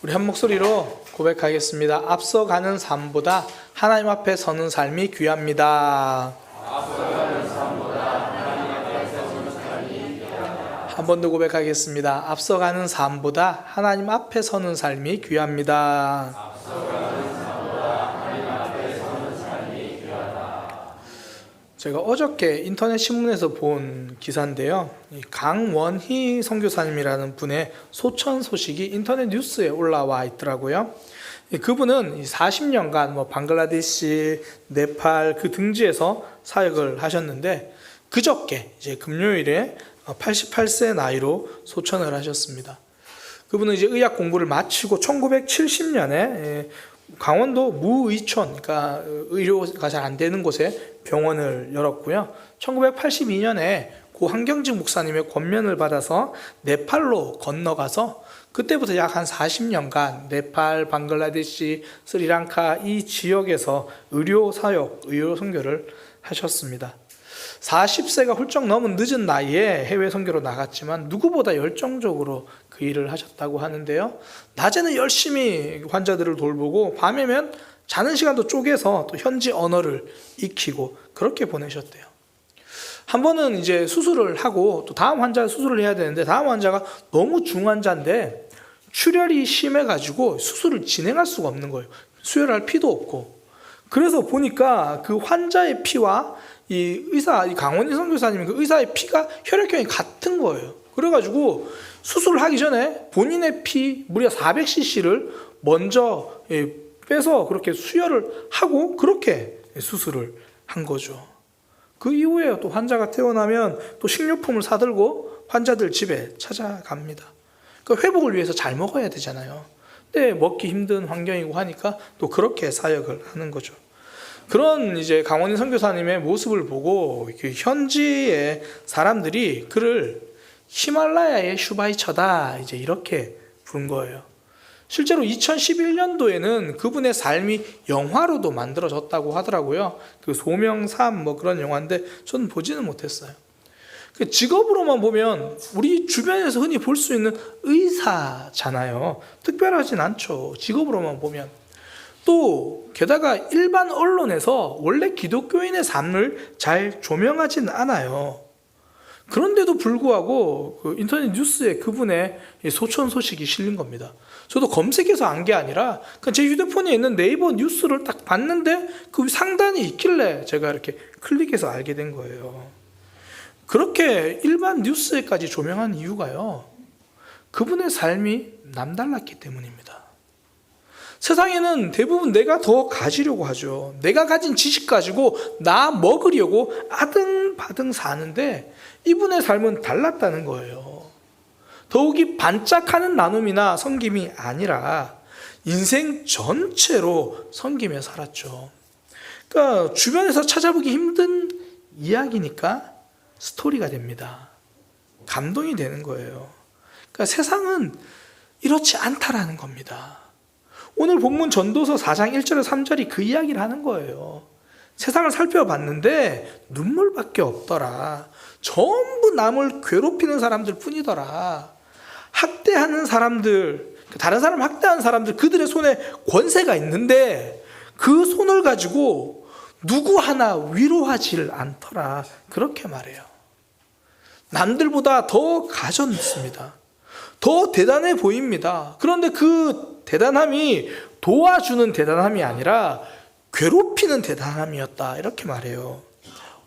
우리 한 목소리로 고백하겠습니다. 앞서가는 삶보다 하나님 앞에 서는 삶이 귀합니다. 한 번 더 고백하겠습니다. 앞서가는 삶보다 하나님 앞에 서는 삶이 귀합니다. 제가 어저께 인터넷 신문에서 본 기사인데요. 강원희 선교사님이라는 분의 소천 소식이 인터넷 뉴스에 올라와 있더라고요. 그분은 40년간 방글라데시, 네팔 그 등지에서 사역을 하셨는데 그저께 이제 금요일에 88세 나이로 소천을 하셨습니다. 그분은 이제 의학 공부를 마치고 1970년에 강원도 무의촌, 그러니까 의료가 잘 안 되는 곳에 병원을 열었고요. 1982년에 고 한경직 목사님의 권면을 받아서 네팔로 건너가서 그때부터 약 한 40년간 네팔, 방글라데시, 스리랑카 이 지역에서 의료 사역, 의료 선교를 하셨습니다. 40세가 훌쩍 넘은 늦은 나이에 해외 선교로 나갔지만 누구보다 열정적으로 그 일을 하셨다고 하는데요. 낮에는 열심히 환자들을 돌보고 밤에면 자는 시간도 쪼개서 또 현지 언어를 익히고 그렇게 보내셨대요. 한 번은 이제 수술을 하고 또 다음 환자 수술을 해야 되는데 다음 환자가 너무 중환자인데 출혈이 심해가지고 수술을 진행할 수가 없는 거예요. 수혈할 피도 없고. 그래서 보니까 그 환자의 피와 이 강원희 선교사님 그 의사의 피가 혈액형이 같은 거예요. 그래가지고 수술을 하기 전에 본인의 피 무려 400cc를 먼저 빼서 그렇게 수혈을 하고 그렇게 수술을 한 거죠. 그 이후에 또 환자가 퇴원하면 또 식료품을 사들고 환자들 집에 찾아갑니다. 그 회복을 위해서 잘 먹어야 되잖아요. 근데 먹기 힘든 환경이고 하니까 또 그렇게 사역을 하는 거죠. 그런 이제 강원희 선교사님의 모습을 보고 그 현지의 사람들이 그를 히말라야의 슈바이처다 이제 이렇게 부른 거예요. 실제로 2011년도에는 그분의 삶이 영화로도 만들어졌다고 하더라고요. 그 소명삼 그런 영화인데 저는 보지는 못했어요. 그 직업으로만 보면 우리 주변에서 흔히 볼 수 있는 의사잖아요. 특별하진 않죠. 직업으로만 보면. 또 게다가 일반 언론에서 원래 기독교인의 삶을 잘 조명하진 않아요. 그런데도 불구하고 그 인터넷 뉴스에 그분의 소천 소식이 실린 겁니다. 저도 검색해서 안 게 아니라 제 휴대폰에 있는 네이버 뉴스를 딱 봤는데 그 상단이 있길래 제가 이렇게 클릭해서 알게 된 거예요. 그렇게 일반 뉴스에까지 조명한 이유가요. 그분의 삶이 남달랐기 때문입니다. 세상에는 대부분 내가 더 가지려고 하죠. 내가 가진 지식 가지고 나 먹으려고 아등바등 사는데 이분의 삶은 달랐다는 거예요. 더욱이 반짝하는 나눔이나 섬김이 아니라 인생 전체로 섬기며 살았죠. 그러니까 주변에서 찾아보기 힘든 이야기니까 스토리가 됩니다. 감동이 되는 거예요. 그러니까 세상은 이렇지 않다라는 겁니다. 오늘 본문 전도서 4장 1절에서 3절이 그 이야기를 하는 거예요. 세상을 살펴봤는데 눈물밖에 없더라. 전부 남을 괴롭히는 사람들 뿐이더라. 학대하는 사람들, 다른 사람 학대하는 사람들 그들의 손에 권세가 있는데 그 손을 가지고 누구 하나 위로하지를 않더라. 그렇게 말해요. 남들보다 더 가졌습니다. 더 대단해 보입니다. 그런데 그 대단함이 도와주는 대단함이 아니라 괴롭히는 대단함이었다. 이렇게 말해요.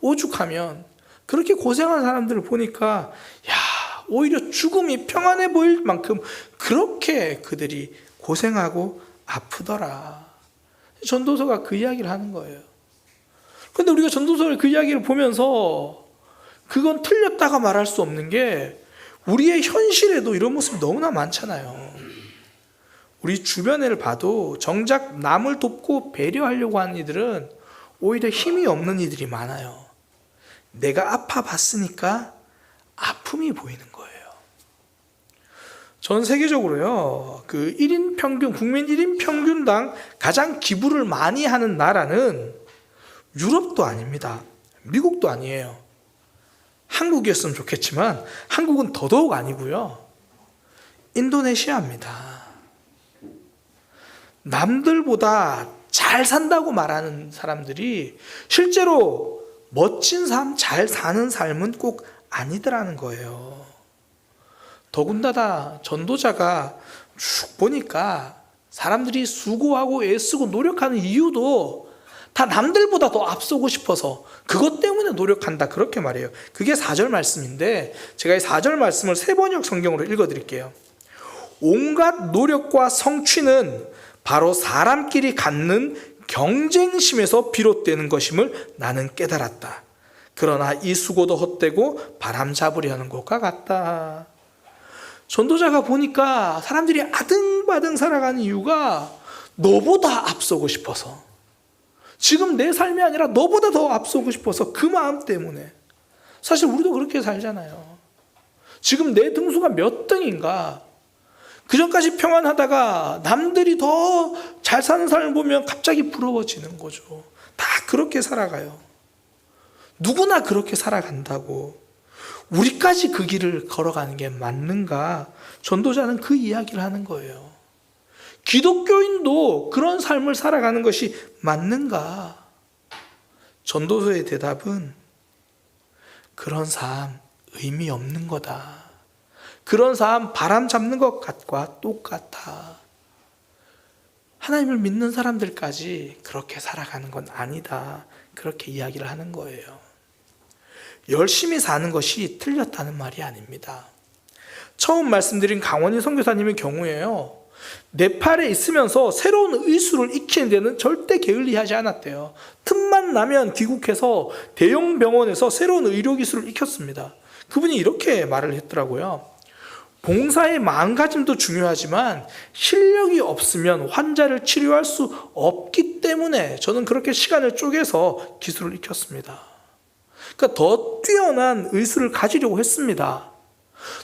오죽하면 그렇게 고생한 사람들을 보니까 오히려 죽음이 평안해 보일 만큼 그렇게 그들이 고생하고 아프더라. 전도서가 그 이야기를 하는 거예요. 그런데 우리가 전도서의 그 이야기를 보면서 그건 틀렸다가 말할 수 없는 게 우리의 현실에도 이런 모습이 너무나 많잖아요. 우리 주변을 봐도 정작 남을 돕고 배려하려고 하는 이들은 오히려 힘이 없는 이들이 많아요. 내가 아파봤으니까 아픔이 보이는 거예요. 전 세계적으로요, 그 1인 평균, 국민 1인 평균당 가장 기부를 많이 하는 나라는 유럽도 아닙니다. 미국도 아니에요. 한국이었으면 좋겠지만 한국은 더더욱 아니고요. 인도네시아입니다. 남들보다 잘 산다고 말하는 사람들이 실제로 멋진 삶, 잘 사는 삶은 꼭 아니더라는 거예요. 더군다나 전도자가 쭉 보니까 사람들이 수고하고 애쓰고 노력하는 이유도 다 남들보다 더 앞서고 싶어서 그것 때문에 노력한다, 그렇게 말해요. 그게 4절 말씀인데 제가 이 4절 말씀을 세번역 성경으로 읽어드릴게요. 온갖 노력과 성취는 바로 사람끼리 갖는 경쟁심에서 비롯되는 것임을 나는 깨달았다. 그러나 이 수고도 헛되고 바람 잡으려 하는 것과 같다. 전도자가 보니까 사람들이 아등바등 살아가는 이유가 너보다 앞서고 싶어서, 지금 내 삶이 아니라 너보다 더 앞서고 싶어서 그 마음 때문에. 사실 우리도 그렇게 살잖아요. 지금 내 등수가 몇 등인가, 그전까지 평안하다가 남들이 더 잘 사는 삶을 보면 갑자기 부러워지는 거죠. 다 그렇게 살아가요. 누구나 그렇게 살아간다고. 우리까지 그 길을 걸어가는 게 맞는가? 전도자는 그 이야기를 하는 거예요. 기독교인도 그런 삶을 살아가는 것이 맞는가? 전도서의 대답은 그런 삶 의미 없는 거다. 그런 삶 바람 잡는 것과 똑같아. 하나님을 믿는 사람들까지 그렇게 살아가는 건 아니다. 그렇게 이야기를 하는 거예요. 열심히 사는 것이 틀렸다는 말이 아닙니다. 처음 말씀드린 강원희 선교사님의 경우에요, 네팔에 있으면서 새로운 의술을 익히는 데는 절대 게을리하지 않았대요. 틈만 나면 귀국해서 대형 병원에서 새로운 의료 기술을 익혔습니다. 그분이 이렇게 말을 했더라고요. 봉사의 마음가짐도 중요하지만 실력이 없으면 환자를 치료할 수 없기 때문에 저는 그렇게 시간을 쪼개서 기술을 익혔습니다. 그러니까 더 뛰어난 의술을 가지려고 했습니다.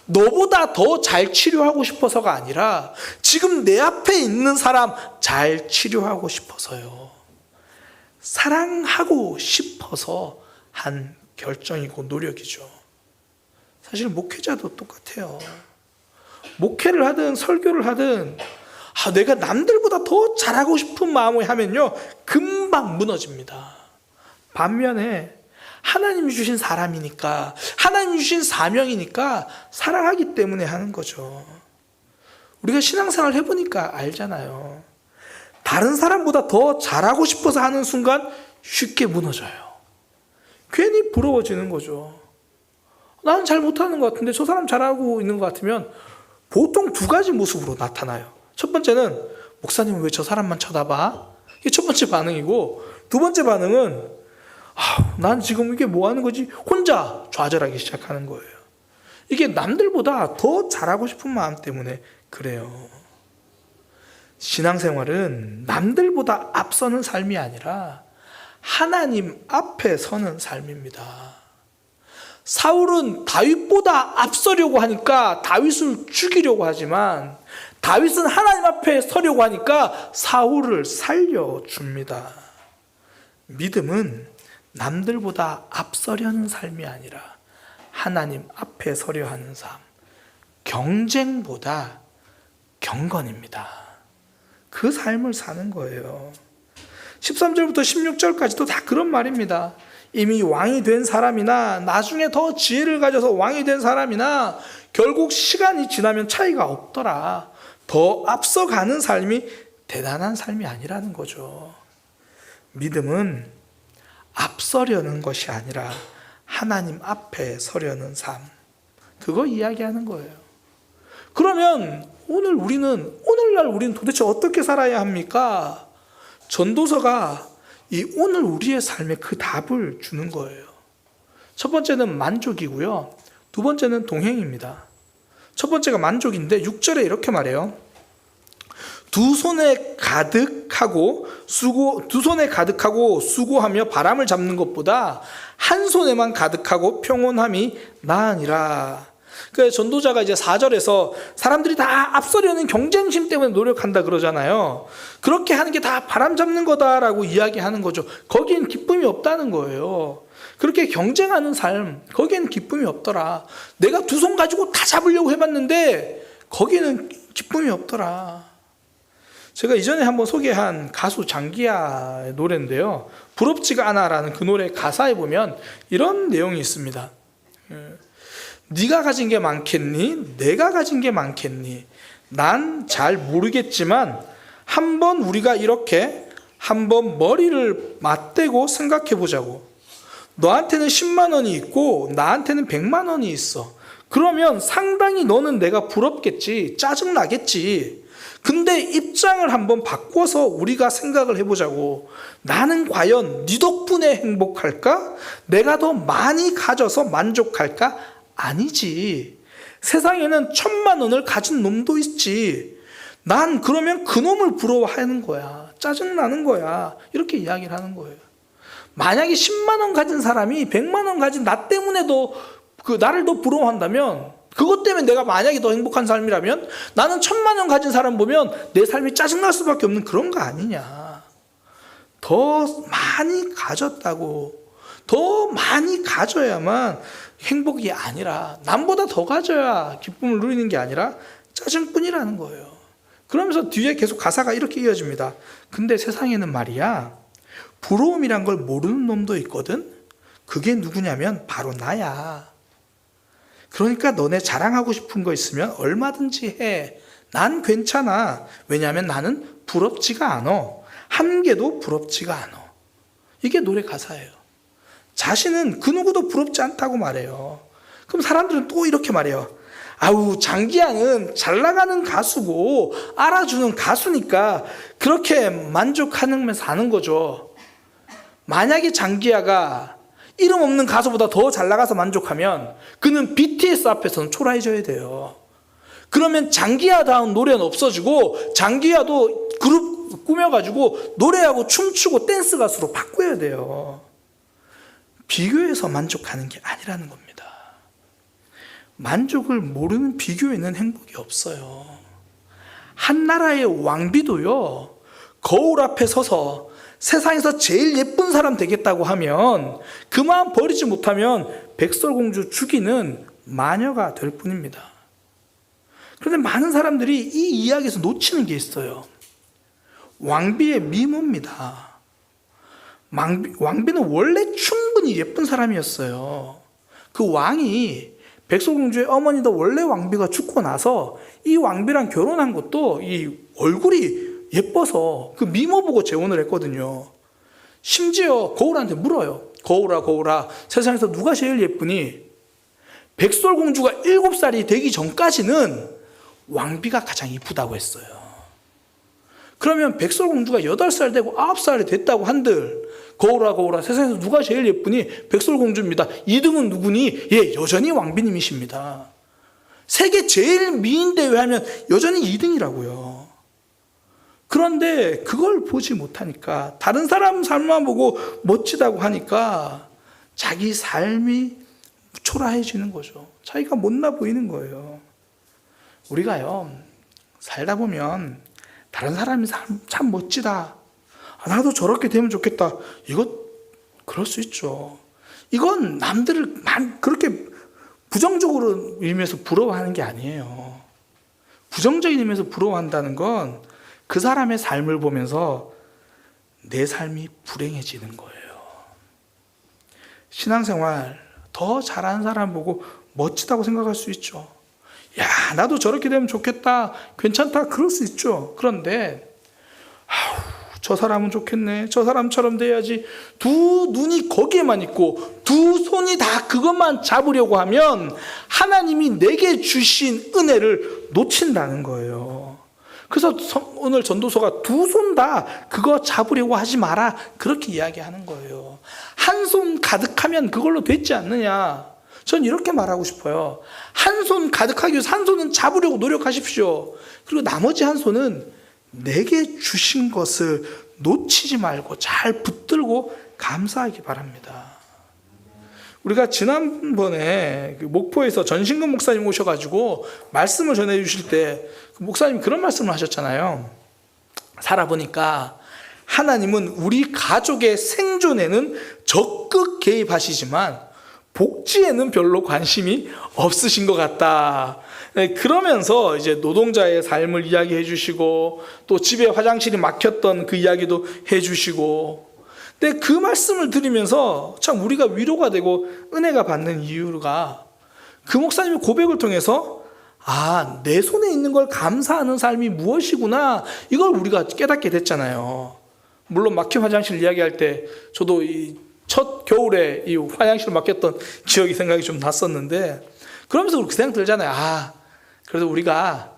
너보다 더 잘 치료하고 싶어서가 아니라 지금 내 앞에 있는 사람 잘 치료하고 싶어서요. 사랑하고 싶어서 한 결정이고 노력이죠. 사실 목회자도 똑같아요. 목회를 하든 설교를 하든 내가 남들보다 더 잘하고 싶은 마음을 하면요, 금방 무너집니다. 반면에 하나님이 주신 사람이니까, 하나님이 주신 사명이니까 사랑하기 때문에 하는 거죠. 우리가 신앙생활 해보니까 알잖아요. 다른 사람보다 더 잘하고 싶어서 하는 순간 쉽게 무너져요. 괜히 부러워지는 거죠. 나는 잘 못하는 것 같은데 저 사람 잘하고 있는 것 같으면 보통 두 가지 모습으로 나타나요. 첫 번째는 목사님은 왜 저 사람만 쳐다봐? 이게 첫 번째 반응이고, 두 번째 반응은 난 지금 이게 뭐 하는 거지? 혼자 좌절하기 시작하는 거예요. 이게 남들보다 더 잘하고 싶은 마음 때문에 그래요. 신앙생활은 남들보다 앞서는 삶이 아니라 하나님 앞에 서는 삶입니다. 사울은 다윗보다 앞서려고 하니까 다윗을 죽이려고 하지만 다윗은 하나님 앞에 서려고 하니까 사울을 살려줍니다. 믿음은 남들보다 앞서려는 삶이 아니라 하나님 앞에 서려 하는 삶, 경쟁보다 경건입니다. 그 삶을 사는 거예요. 13절부터 16절까지도 다 그런 말입니다. 이미 왕이 된 사람이나 나중에 더 지혜를 가져서 왕이 된 사람이나 결국 시간이 지나면 차이가 없더라. 더 앞서가는 삶이 대단한 삶이 아니라는 거죠. 믿음은 앞서려는 것이 아니라 하나님 앞에 서려는 삶, 그거 이야기하는 거예요. 그러면 오늘날 우리는 도대체 어떻게 살아야 합니까? 전도서가 이 오늘 우리의 삶에 그 답을 주는 거예요. 첫 번째는 만족이고요. 두 번째는 동행입니다. 첫 번째가 만족인데 6절에 이렇게 말해요. 두 손에 가득하고 수고하며 바람을 잡는 것보다 한 손에만 가득하고 평온함이 나으니라. 그 전도자가 이제 4절에서 사람들이 다 앞서려는 경쟁심 때문에 노력한다 그러잖아요. 그렇게 하는 게 다 바람 잡는 거다라고 이야기하는 거죠. 거기엔 기쁨이 없다는 거예요. 그렇게 경쟁하는 삶, 거기엔 기쁨이 없더라. 내가 두 손 가지고 다 잡으려고 해봤는데 거기는 기쁨이 없더라. 제가 이전에 한번 소개한 가수 장기하의 노래인데요. 부럽지가 않아라는 그 노래 가사에 보면 이런 내용이 있습니다. 네가 가진 게 많겠니? 내가 가진 게 많겠니? 난 잘 모르겠지만 한번 우리가 이렇게 한번 머리를 맞대고 생각해 보자고. 너한테는 10만 원이 있고 나한테는 100만 원이 있어. 그러면 상당히 너는 내가 부럽겠지, 짜증나겠지. 근데 입장을 한번 바꿔서 우리가 생각을 해보자고. 나는 과연 네 덕분에 행복할까? 내가 더 많이 가져서 만족할까? 아니지. 세상에는 1000만 원을 가진 놈도 있지. 난 그러면 그 놈을 부러워하는 거야. 짜증나는 거야. 이렇게 이야기를 하는 거예요. 만약에 10만 원 가진 사람이 100만 원 가진 나 때문에도 나를 더 부러워한다면, 그것 때문에 내가 만약에 더 행복한 삶이라면 나는 1000만 원 가진 사람 보면 내 삶이 짜증날 수밖에 없는 그런 거 아니냐. 더 많이 가졌다고, 더 많이 가져야만 행복이 아니라, 남보다 더 가져야 기쁨을 누리는 게 아니라 짜증뿐이라는 거예요. 그러면서 뒤에 계속 가사가 이렇게 이어집니다. 근데 세상에는 말이야, 부러움이란 걸 모르는 놈도 있거든. 그게 누구냐면 바로 나야. 그러니까 너네 자랑하고 싶은 거 있으면 얼마든지 해. 난 괜찮아. 왜냐하면 나는 부럽지가 않아. 한 개도 부럽지가 않아. 이게 노래 가사예요. 자신은 그 누구도 부럽지 않다고 말해요. 그럼 사람들은 또 이렇게 말해요. 아우, 장기하는 잘 나가는 가수고 알아주는 가수니까 그렇게 만족하면 사는 거죠. 만약에 장기하가 이름 없는 가수보다 더 잘 나가서 만족하면 그는 BTS 앞에서는 초라해져야 돼요. 그러면 장기하다운 노래는 없어지고 장기하도 그룹 꾸며가지고 노래하고 춤추고 댄스 가수로 바꿔야 돼요. 비교해서 만족하는 게 아니라는 겁니다. 만족을 모르는 비교에는 행복이 없어요. 한 나라의 왕비도요, 거울 앞에 서서 세상에서 제일 예쁜 사람 되겠다고 하면 그 마음 버리지 못하면 백설공주 죽이는 마녀가 될 뿐입니다. 그런데 많은 사람들이 이 이야기에서 놓치는 게 있어요. 왕비의 미모입니다. 왕비는 원래 충분히 예쁜 사람이었어요. 그 왕이, 백설공주의 어머니도 원래 왕비가 죽고 나서 이 왕비랑 결혼한 것도 이 얼굴이 예뻐서 그 미모 보고 재혼을 했거든요. 심지어 거울한테 물어요. 거울아, 거울아, 세상에서 누가 제일 예쁘니? 백설공주가 7살이 되기 전까지는 왕비가 가장 이쁘다고 했어요. 그러면 백설공주가 8살 되고 9살이 됐다고 한들, 거울아, 거울아, 세상에서 누가 제일 예쁘니? 백설공주입니다. 2등은 누구니? 예, 여전히 왕비님이십니다. 세계 제일 미인 대회 하면 여전히 2등이라고요. 그런데 그걸 보지 못하니까, 다른 사람 삶만 보고 멋지다고 하니까 자기 삶이 초라해지는 거죠. 자기가 못나 보이는 거예요. 우리가요, 살다 보면 다른 사람이 참 멋지다, 나도 저렇게 되면 좋겠다, 이것 그럴 수 있죠. 이건 남들을 그렇게 부정적으로 의미에서 부러워하는 게 아니에요. 부정적인 의미에서 부러워한다는 건 그 사람의 삶을 보면서 내 삶이 불행해지는 거예요. 신앙생활 더 잘하는 사람 보고 멋지다고 생각할 수 있죠. 야, 나도 저렇게 되면 좋겠다, 괜찮다, 그럴 수 있죠. 그런데 저 사람은 좋겠네, 저 사람처럼 돼야지, 두 눈이 거기에만 있고 두 손이 다 그것만 잡으려고 하면 하나님이 내게 주신 은혜를 놓친다는 거예요. 그래서 오늘 전도서가 두 손 다 그거 잡으려고 하지 마라, 그렇게 이야기하는 거예요. 한 손 가득하면 그걸로 됐지 않느냐. 전 이렇게 말하고 싶어요. 한 손 가득하기 위해서 한 손은 잡으려고 노력하십시오. 그리고 나머지 한 손은 내게 주신 것을 놓치지 말고 잘 붙들고 감사하기 바랍니다. 우리가 지난번에 목포에서 전신근 목사님 오셔가지고 말씀을 전해주실 때 목사님이 그런 말씀을 하셨잖아요. 살아보니까 하나님은 우리 가족의 생존에는 적극 개입하시지만 복지에는 별로 관심이 없으신 것 같다. 그러면서 이제 노동자의 삶을 이야기해 주시고, 또 집에 화장실이 막혔던 그 이야기도 해 주시고, 근데 그 말씀을 들으면서 참 우리가 위로가 되고 은혜가 받는 이유가, 그 목사님의 고백을 통해서 내 손에 있는 걸 감사하는 삶이 무엇이구나, 이걸 우리가 깨닫게 됐잖아요. 물론 막힌 화장실 이야기할 때 저도 이 첫 겨울에 이 화장실 막혔던 기억이 생각이 좀 났었는데, 그러면서 그렇게 생각 들잖아요. 그래도 우리가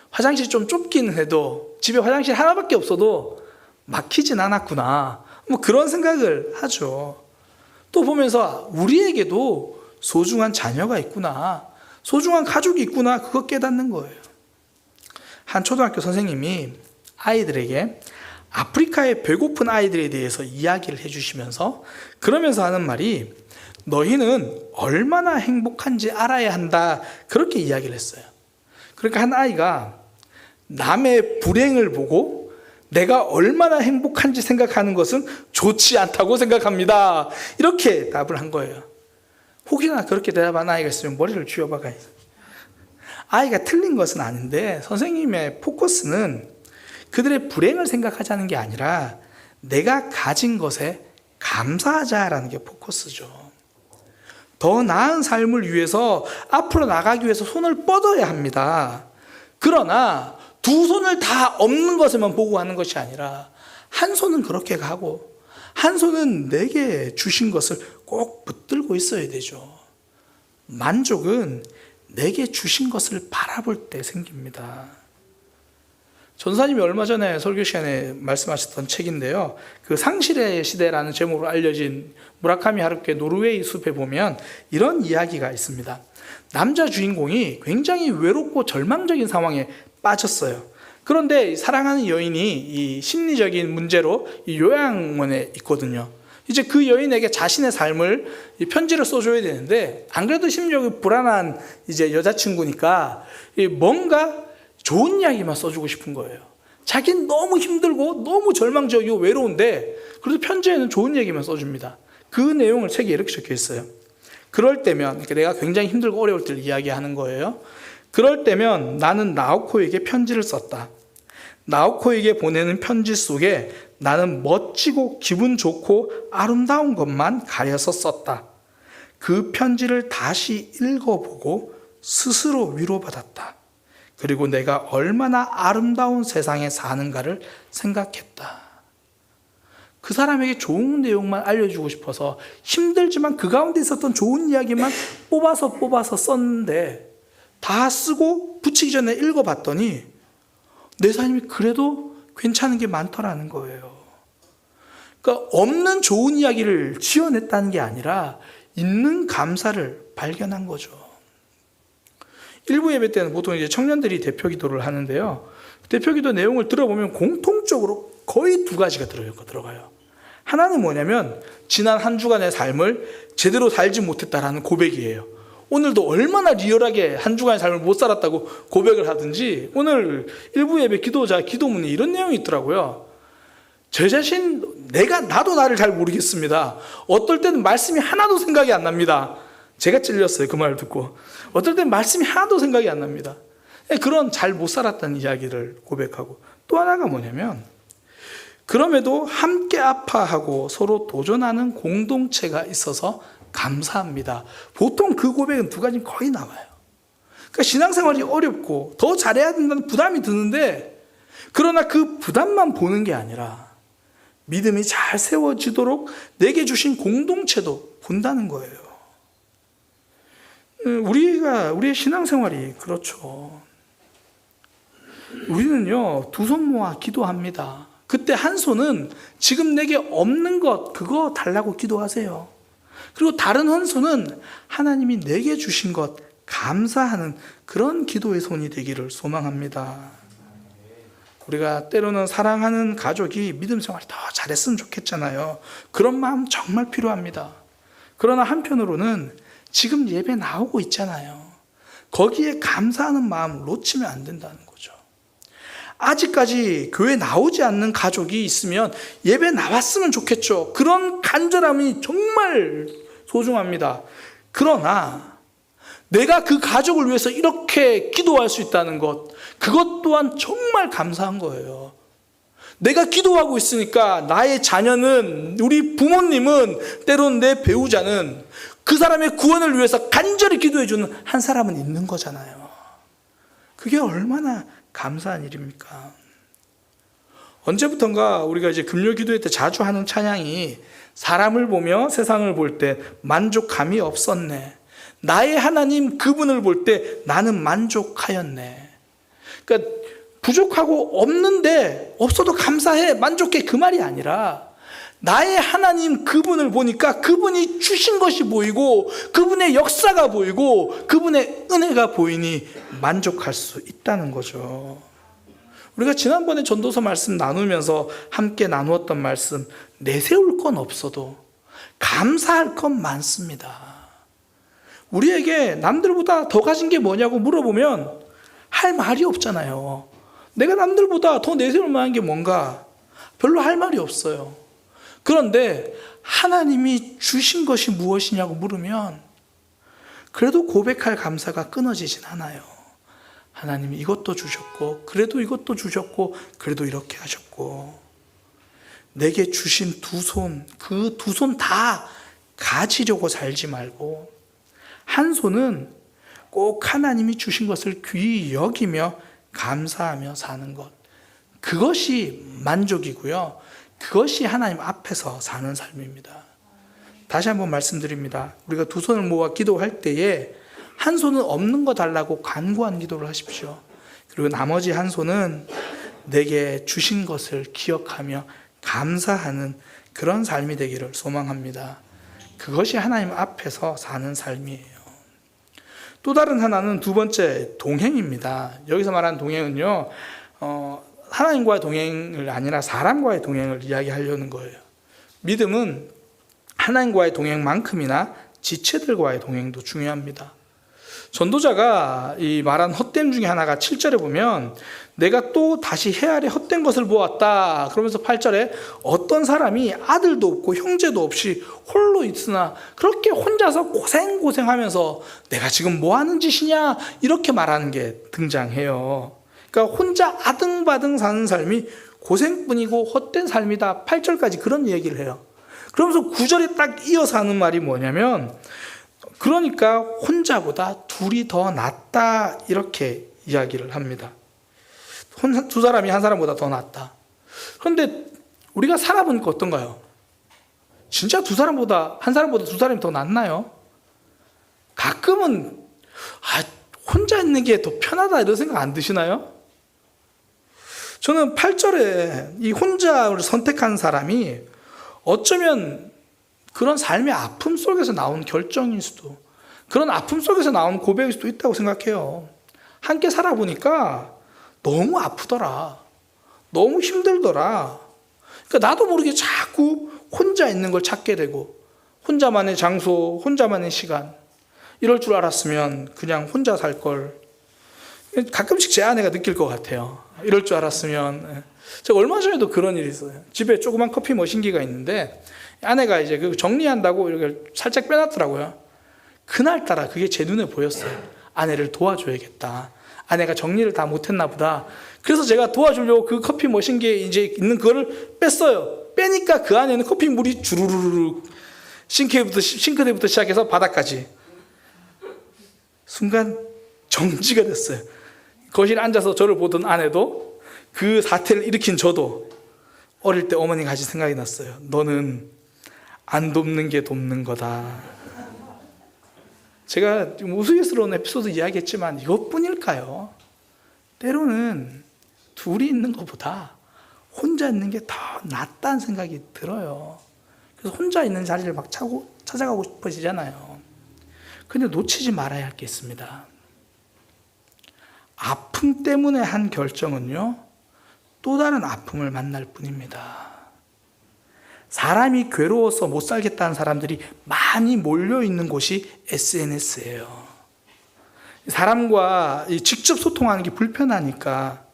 화장실이 좀 좁긴 해도 집에 화장실 하나밖에 없어도 막히진 않았구나, 뭐 그런 생각을 하죠. 또 보면서 우리에게도 소중한 자녀가 있구나, 소중한 가족이 있구나, 그거 깨닫는 거예요. 한 초등학교 선생님이 아이들에게 아프리카의 배고픈 아이들에 대해서 이야기를 해주시면서 그러면서 하는 말이, 너희는 얼마나 행복한지 알아야 한다, 그렇게 이야기를 했어요. 그러니까 한 아이가 남의 불행을 보고 내가 얼마나 행복한지 생각하는 것은 좋지 않다고 생각합니다, 이렇게 답을 한 거예요. 혹여나 그렇게 대답한 아이가 있으면 머리를 쥐어박아요. 아이가 틀린 것은 아닌데, 선생님의 포커스는 그들의 불행을 생각하자는 게 아니라 내가 가진 것에 감사하자라는 게 포커스죠. 더 나은 삶을 위해서 앞으로 나가기 위해서 손을 뻗어야 합니다. 그러나 두 손을 다 없는 것에만 보고 하는 것이 아니라, 한 손은 그렇게 가고 한 손은 내게 주신 것을 꼭 붙들고 있어야 되죠. 만족은 내게 주신 것을 바라볼 때 생깁니다. 전사님이 얼마 전에 설교 시간에 말씀하셨던 책인데요, 그 상실의 시대라는 제목으로 알려진 무라카미 하루키의 노르웨이 숲에 보면 이런 이야기가 있습니다. 남자 주인공이 굉장히 외롭고 절망적인 상황에 빠졌어요. 그런데 사랑하는 여인이 이 심리적인 문제로 이 요양원에 있거든요. 이제 그 여인에게 자신의 삶을 편지를 써줘야 되는데, 안 그래도 심리적으로 불안한 이제 여자친구니까 뭔가 좋은 이야기만 써주고 싶은 거예요. 자기는 너무 힘들고 너무 절망적이고 외로운데 그래도 편지에는 좋은 얘기만 써줍니다. 그 내용을 책에 이렇게 적혀 있어요. 그럴 때면, 그러니까 내가 굉장히 힘들고 어려울 때를 이야기하는 거예요. 그럴 때면 나는 나오코에게 편지를 썼다. 나오코에게 보내는 편지 속에 나는 멋지고 기분 좋고 아름다운 것만 가려서 썼다. 그 편지를 다시 읽어보고 스스로 위로받았다. 그리고 내가 얼마나 아름다운 세상에 사는가를 생각했다. 그 사람에게 좋은 내용만 알려주고 싶어서 힘들지만 그 가운데 있었던 좋은 이야기만 뽑아서 썼는데, 다 쓰고 붙이기 전에 읽어봤더니 내 삶이 그래도 괜찮은 게 많더라는 거예요. 그러니까 없는 좋은 이야기를 지어냈다는 게 아니라 있는 감사를 발견한 거죠. 일부 예배 때는 보통 이제 청년들이 대표 기도를 하는데요, 대표 기도 내용을 들어보면 공통적으로 거의 두 가지가 들어가요. 하나는 뭐냐면 지난 한 주간의 삶을 제대로 살지 못했다라는 고백이에요. 오늘도 얼마나 리얼하게 한 주간의 삶을 못 살았다고 고백을 하든지, 오늘 일부 예배 기도자 기도문에 이런 내용이 있더라고요. 제 자신, 나도 나를 잘 모르겠습니다. 어떨 때는 말씀이 하나도 생각이 안 납니다. 제가 찔렸어요, 그 말을 듣고. 어떨 때는 말씀이 하나도 생각이 안 납니다. 그런 잘 못 살았다는 이야기를 고백하고, 또 하나가 뭐냐면 그럼에도 함께 아파하고 서로 도전하는 공동체가 있어서 감사합니다. 보통 그 고백은 두 가지는 거의 나와요. 그러니까 신앙생활이 어렵고 더 잘해야 된다는 부담이 드는데, 그러나 그 부담만 보는 게 아니라 믿음이 잘 세워지도록 내게 주신 공동체도 본다는 거예요. 우리의 신앙생활이 그렇죠. 우리는요, 두 손 모아 기도합니다. 그때 한 손은 지금 내게 없는 것, 그거 달라고 기도하세요. 그리고 다른 한 손은 하나님이 내게 주신 것 감사하는 그런 기도의 손이 되기를 소망합니다. 우리가 때로는 사랑하는 가족이 믿음 생활이 더 잘했으면 좋겠잖아요. 그런 마음 정말 필요합니다. 그러나 한편으로는 지금 예배 나오고 있잖아요. 거기에 감사하는 마음을 놓치면 안 된다는 거죠. 아직까지 교회 나오지 않는 가족이 있으면 예배 나왔으면 좋겠죠. 그런 간절함이 정말 소중합니다. 그러나 내가 그 가족을 위해서 이렇게 기도할 수 있다는 것, 그것 또한 정말 감사한 거예요. 내가 기도하고 있으니까 나의 자녀는, 우리 부모님은, 때론 내 배우자는 그 사람의 구원을 위해서 간절히 기도해 주는 한 사람은 있는 거잖아요. 그게 얼마나 감사한 일입니까? 언제부턴가 우리가 이제 금요 기도회 때 자주 하는 찬양이 사람을 보며 세상을 볼 때 만족감이 없었네. 나의 하나님 그분을 볼 때 나는 만족하였네. 그러니까 부족하고 없는데 없어도 감사해, 만족해, 그 말이 아니라 나의 하나님 그분을 보니까 그분이 주신 것이 보이고 그분의 역사가 보이고 그분의 은혜가 보이니 만족할 수 있다는 거죠. 우리가 지난번에 전도서 말씀 나누면서 함께 나누었던 말씀, 내세울 건 없어도 감사할 건 많습니다. 우리에게 남들보다 더 가진 게 뭐냐고 물어보면 할 말이 없잖아요. 내가 남들보다 더 내세울 만한 게 뭔가? 별로 할 말이 없어요. 그런데 하나님이 주신 것이 무엇이냐고 물으면 그래도 고백할 감사가 끊어지진 않아요. 하나님이 이것도 주셨고, 그래도 이것도 주셨고, 그래도 이렇게 하셨고, 내게 주신 두 손, 그 두 손 다 가지려고 살지 말고 한 손은 꼭 하나님이 주신 것을 귀히 여기며 감사하며 사는 것, 그것이 만족이고요. 그것이 하나님 앞에서 사는 삶입니다. 다시 한번 말씀드립니다. 우리가 두 손을 모아 기도할 때에 한 손은 없는 거 달라고 간구한 기도를 하십시오. 그리고 나머지 한 손은 내게 주신 것을 기억하며 감사하는 그런 삶이 되기를 소망합니다. 그것이 하나님 앞에서 사는 삶이에요. 또 다른 하나는 두 번째, 동행입니다. 여기서 말하는 동행은요, 하나님과의 동행을 아니라 사람과의 동행을 이야기하려는 거예요. 믿음은 하나님과의 동행만큼이나 지체들과의 동행도 중요합니다. 전도자가 이 말한 헛됨 중에 하나가 7절에 보면 내가 또 다시 해 아래 헛된 것을 보았다. 그러면서 8절에 어떤 사람이 아들도 없고 형제도 없이 홀로 있으나 그렇게 혼자서 고생하면서 내가 지금 뭐 하는 짓이냐 이렇게 말하는 게 등장해요. 그러니까 혼자 아등바등 사는 삶이 고생뿐이고 헛된 삶이다. 8절까지 그런 얘기를 해요. 그러면서 9절에 딱 이어서 하는 말이 뭐냐면 그러니까 혼자보다 둘이 더 낫다 이렇게 이야기를 합니다. 두 사람이 한 사람보다 더 낫다. 그런데 우리가 살아보니까 어떤가요? 진짜 한 사람보다 두 사람이 더 낫나요? 가끔은 혼자 있는 게 더 편하다 이런 생각 안 드시나요? 저는 8절에 이 혼자를 선택한 사람이 어쩌면 그런 삶의 아픔 속에서 나온 결정일 수도, 그런 아픔 속에서 나온 고백일 수도 있다고 생각해요. 함께 살아보니까 너무 아프더라, 너무 힘들더라. 그러니까 나도 모르게 자꾸 혼자 있는 걸 찾게 되고, 혼자만의 장소, 혼자만의 시간, 이럴 줄 알았으면 그냥 혼자 살 걸. 가끔씩 제 아내가 느낄 것 같아요. 이럴 줄 알았으면. 제가 얼마 전에도 그런 일이 있어요. 집에 조그만 커피 머신기가 있는데 아내가 이제 그 정리한다고 이렇게 살짝 빼놨더라고요. 그날따라 그게 제 눈에 보였어요. 아내를 도와줘야겠다. 아내가 정리를 다 못했나 보다. 그래서 제가 도와주려고 그 커피 머신기에 이제 있는 그거를 뺐어요. 빼니까 그 안에는 커피 물이 주르르르 싱크대부터 시작해서 바닥까지. 순간 정지가 됐어요. 거실에 앉아서 저를 보던 아내도, 그 사태를 일으킨 저도 어릴 때 어머니가 하신 생각이 났어요. 너는 안 돕는 게 돕는 거다. 제가 우스갯스러운 에피소드 이야기했지만 이것뿐일까요? 때로는 둘이 있는 것보다 혼자 있는 게 더 낫다는 생각이 들어요. 그래서 혼자 있는 자리를 막 찾아가고 싶어지잖아요. 근데 놓치지 말아야 할 게 있습니다. 아픔 때문에 한 결정은요, 또 다른 아픔을 만날 뿐입니다. 사람이 괴로워서 못 살겠다는 사람들이 많이 몰려있는 곳이 SNS예요. 사람과 직접 소통하는 게 불편하니까.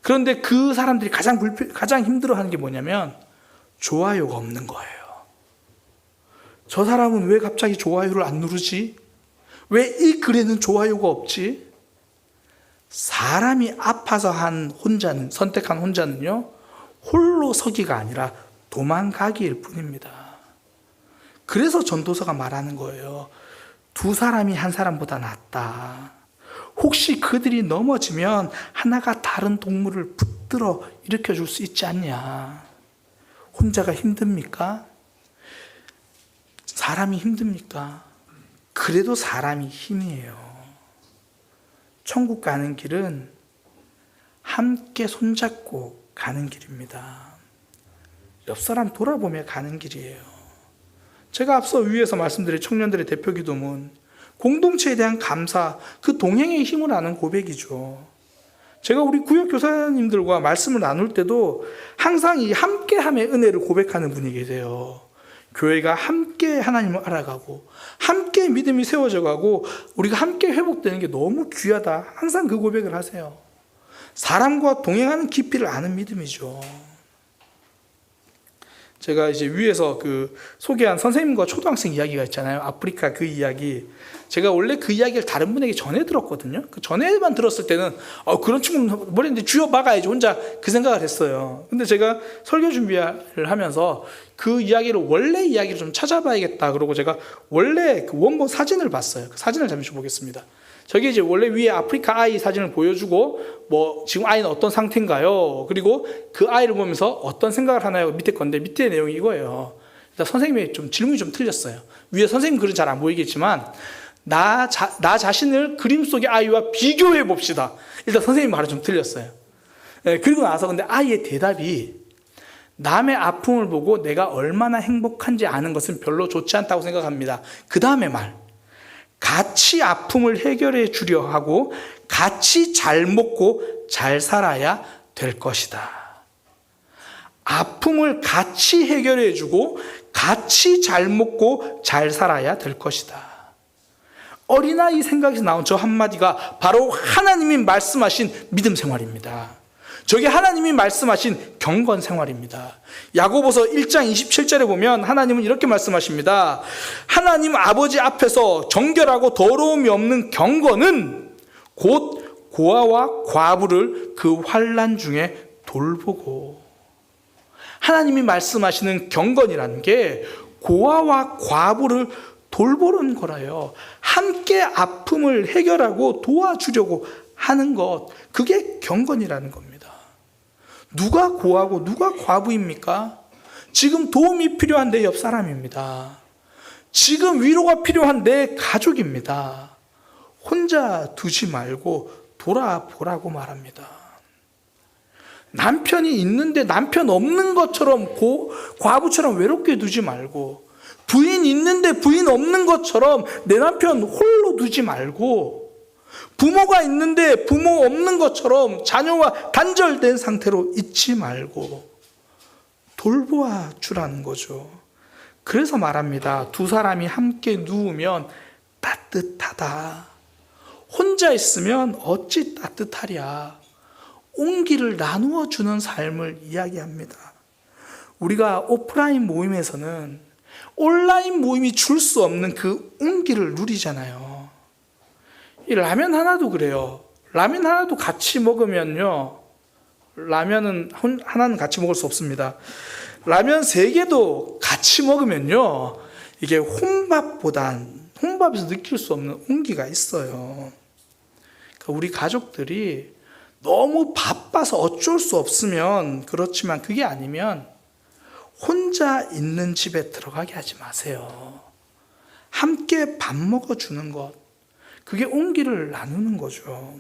그런데 그 사람들이 가장 힘들어하는 게 뭐냐면 좋아요가 없는 거예요. 저 사람은 왜 갑자기 좋아요를 안 누르지? 왜 이 글에는 좋아요가 없지? 사람이 아파서 선택한 혼자는요, 홀로 서기가 아니라 도망가기일 뿐입니다. 그래서 전도서가 말하는 거예요. 두 사람이 한 사람보다 낫다. 혹시 그들이 넘어지면 하나가 다른 동물을 붙들어 일으켜 줄 수 있지 않냐. 혼자가 힘듭니까? 사람이 힘듭니까? 그래도 사람이 힘이에요. 천국 가는 길은 함께 손잡고 가는 길입니다. 옆 사람 돌아보며 가는 길이에요. 제가 앞서 위에서 말씀드린 청년들의 대표 기도문, 공동체에 대한 감사, 그 동행의 힘을 아는 고백이죠. 제가 우리 구역 교사님들과 말씀을 나눌 때도 항상 이 함께함의 은혜를 고백하는 분이 계세요. 교회가 함께 하나님을 알아가고 함께 믿음이 세워져 가고 우리가 함께 회복되는 게 너무 귀하다. 항상 그 고백을 하세요. 사람과 동행하는 깊이를 아는 믿음이죠. 제가 이제 위에서 소개한 선생님과 초등학생 이야기가 있잖아요. 아프리카 그 이야기. 제가 원래 그 이야기를 다른 분에게 전해 들었거든요. 그 전에만 들었을 때는 그런 친구는 머리인데 쥐어 막아야지 혼자 그 생각을 했어요. 근데 제가 설교 준비를 하면서 그 이야기를 원래 이야기를 좀 찾아봐야겠다. 그러고 제가 원래 그 원본 사진을 봤어요. 그 사진을 잠시 보겠습니다. 저기 이제 원래 위에 아프리카 아이 사진을 보여주고 지금 아이는 어떤 상태인가요? 그리고 그 아이를 보면서 어떤 생각을 하나요? 밑에 건데 밑에 내용이 이거예요. 일단 선생님이 질문이 좀 틀렸어요. 위에 선생님 글은 잘 안 보이겠지만 나 자신을 그림 속의 아이와 비교해 봅시다. 일단 선생님 말은 좀 틀렸어요. 그리고 나서 근데 아이의 대답이 남의 아픔을 보고 내가 얼마나 행복한지 아는 것은 별로 좋지 않다고 생각합니다. 그 다음에 같이 아픔을 해결해 주려 하고 같이 잘 먹고 잘 살아야 될 것이다. 아픔을 같이 해결해 주고 같이 잘 먹고 잘 살아야 될 것이다. 어린아이 생각에서 나온 저 한마디가 바로 하나님이 말씀하신 믿음 생활입니다. 저게 하나님이 말씀하신 경건 생활입니다. 야고보서 1장 27절에 보면 하나님은 이렇게 말씀하십니다. 하나님 아버지 앞에서 정결하고 더러움이 없는 경건은 곧 고아와 과부를 그 환난 중에 돌보고. 하나님이 말씀하시는 경건이라는 게 고아와 과부를 돌보는 거라요. 함께 아픔을 해결하고 도와주려고 하는 것, 그게 경건이라는 겁니다. 누가 고아고 누가 과부입니까? 지금 도움이 필요한 내 옆 사람입니다. 지금 위로가 필요한 내 가족입니다. 혼자 두지 말고 돌아보라고 말합니다. 남편이 있는데 남편 없는 것처럼 과부처럼 외롭게 두지 말고, 부인 있는데 부인 없는 것처럼 내 남편 홀로 두지 말고, 부모가 있는데 부모 없는 것처럼 자녀와 단절된 상태로 있지 말고 돌보아 주라는 거죠. 그래서 말합니다. 두 사람이 함께 누우면 따뜻하다. 혼자 있으면 어찌 따뜻하랴. 온기를 나누어 주는 삶을 이야기합니다. 우리가 오프라인 모임에서는 온라인 모임이 줄 수 없는 그 온기를 누리잖아요. 이 라면 하나도 그래요. 라면 하나도 같이 먹으면요, 라면은 하나는 같이 먹을 수 없습니다. 라면 3개도 같이 먹으면요, 이게 혼밥에서 느낄 수 없는 온기가 있어요. 그러니까 우리 가족들이 너무 바빠서 어쩔 수 없으면 그렇지만, 그게 아니면 혼자 있는 집에 들어가게 하지 마세요. 함께 밥 먹어주는 것, 그게 온기를 나누는 거죠.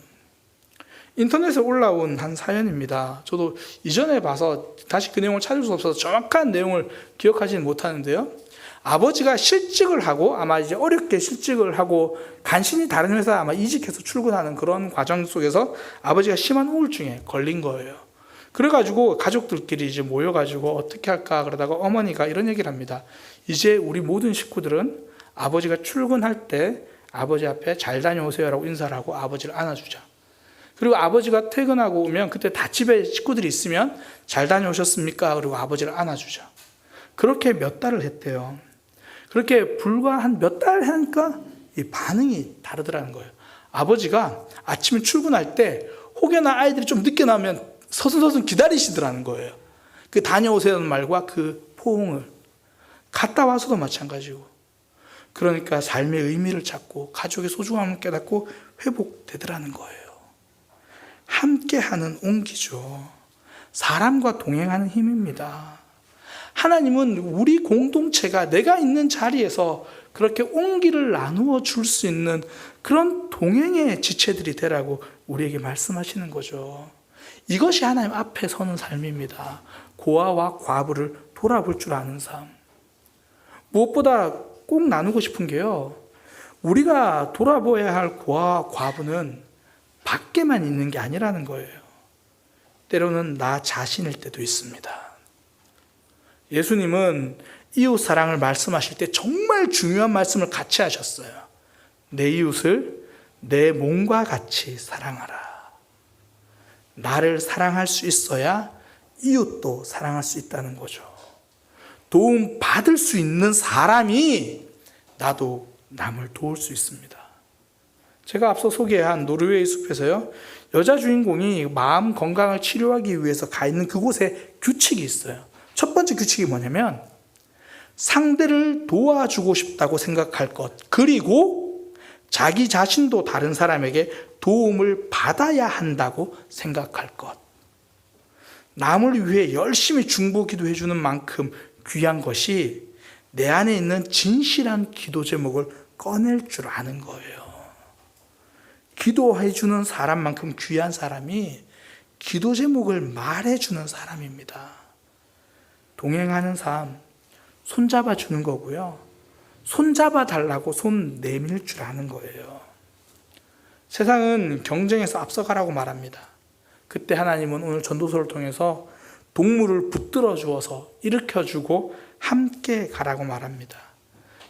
인터넷에 올라온 한 사연입니다. 저도 이전에 봐서 다시 그 내용을 찾을 수 없어서 정확한 내용을 기억하지는 못하는데요. 아버지가 실직을 하고, 아마 이제 어렵게 실직을 하고 간신히 다른 회사 아마 이직해서 출근하는 그런 과정 속에서 아버지가 심한 우울증에 걸린 거예요. 그래가지고 가족들끼리 이제 모여가지고 어떻게 할까 그러다가 어머니가 이런 얘기를 합니다. 이제 우리 모든 식구들은 아버지가 출근할 때 아버지 앞에 잘 다녀오세요라고 인사를 하고 아버지를 안아주자. 그리고 아버지가 퇴근하고 오면 그때 다 집에 식구들이 있으면 잘 다녀오셨습니까? 그리고 아버지를 안아주자. 그렇게 몇 달을 했대요. 그렇게 불과 한 몇 달 하니까 이 반응이 다르더라는 거예요. 아버지가 아침에 출근할 때 혹여나 아이들이 좀 늦게 나오면 서슴서슴 기다리시더라는 거예요. 그 다녀오세요는 말과 그 포옹을. 갔다 와서도 마찬가지고. 그러니까 삶의 의미를 찾고 가족의 소중함을 깨닫고 회복되더라는 거예요. 함께하는 온기죠. 사람과 동행하는 힘입니다. 하나님은 우리 공동체가 내가 있는 자리에서 그렇게 온기를 나누어 줄 수 있는 그런 동행의 지체들이 되라고 우리에게 말씀하시는 거죠. 이것이 하나님 앞에 서는 삶입니다. 고아와 과부를 돌아볼 줄 아는 삶. 무엇보다 꼭 나누고 싶은 게요, 우리가 돌아보아야 할 고아와 과부는 밖에만 있는 게 아니라는 거예요. 때로는 나 자신일 때도 있습니다. 예수님은 이웃 사랑을 말씀하실 때 정말 중요한 말씀을 같이 하셨어요. 내 이웃을 내 몸과 같이 사랑하라. 나를 사랑할 수 있어야 이웃도 사랑할 수 있다는 거죠. 도움 받을 수 있는 사람이 나도 남을 도울 수 있습니다. 제가 앞서 소개한 노르웨이 숲에서요, 여자 주인공이 마음 건강을 치료하기 위해서 가 있는 그곳에 규칙이 있어요. 첫 번째 규칙이 뭐냐면 상대를 도와주고 싶다고 생각할 것, 그리고 자기 자신도 다른 사람에게 도움을 받아야 한다고 생각할 것. 남을 위해 열심히 중보 기도해 주는 만큼 귀한 것이 내 안에 있는 진실한 기도 제목을 꺼낼 줄 아는 거예요. 기도해 주는 사람만큼 귀한 사람이 기도 제목을 말해 주는 사람입니다. 동행하는 삶, 손잡아 주는 거고요. 손잡아 달라고 손 내밀 줄 아는 거예요. 세상은 경쟁에서 앞서가라고 말합니다. 그때 하나님은 오늘 전도서를 통해서 동물을 붙들어 주어서 일으켜 주고 함께 가라고 말합니다.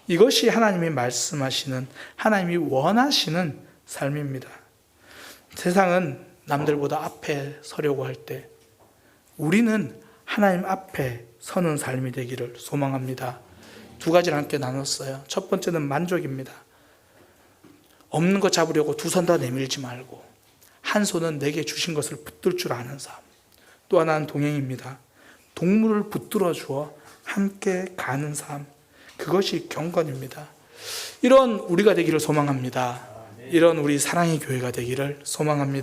이것이 하나님이 말씀하시는, 하나님이 원하시는 삶입니다. 세상은 남들보다 앞에 서려고 할 때 우리는 하나님 앞에 서는 삶이 되기를 소망합니다. 두 가지를 함께 나눴어요. 첫 번째는 만족입니다. 없는 것 잡으려고 두 손 다 내밀지 말고 한 손은 내게 주신 것을 붙들 줄 아는 삶. 또 하나는 동행입니다. 동물을 붙들어 주어 함께 가는 삶. 그것이 경건입니다. 이런 우리가 되기를 소망합니다. 이런 우리 사랑의 교회가 되기를 소망합니다.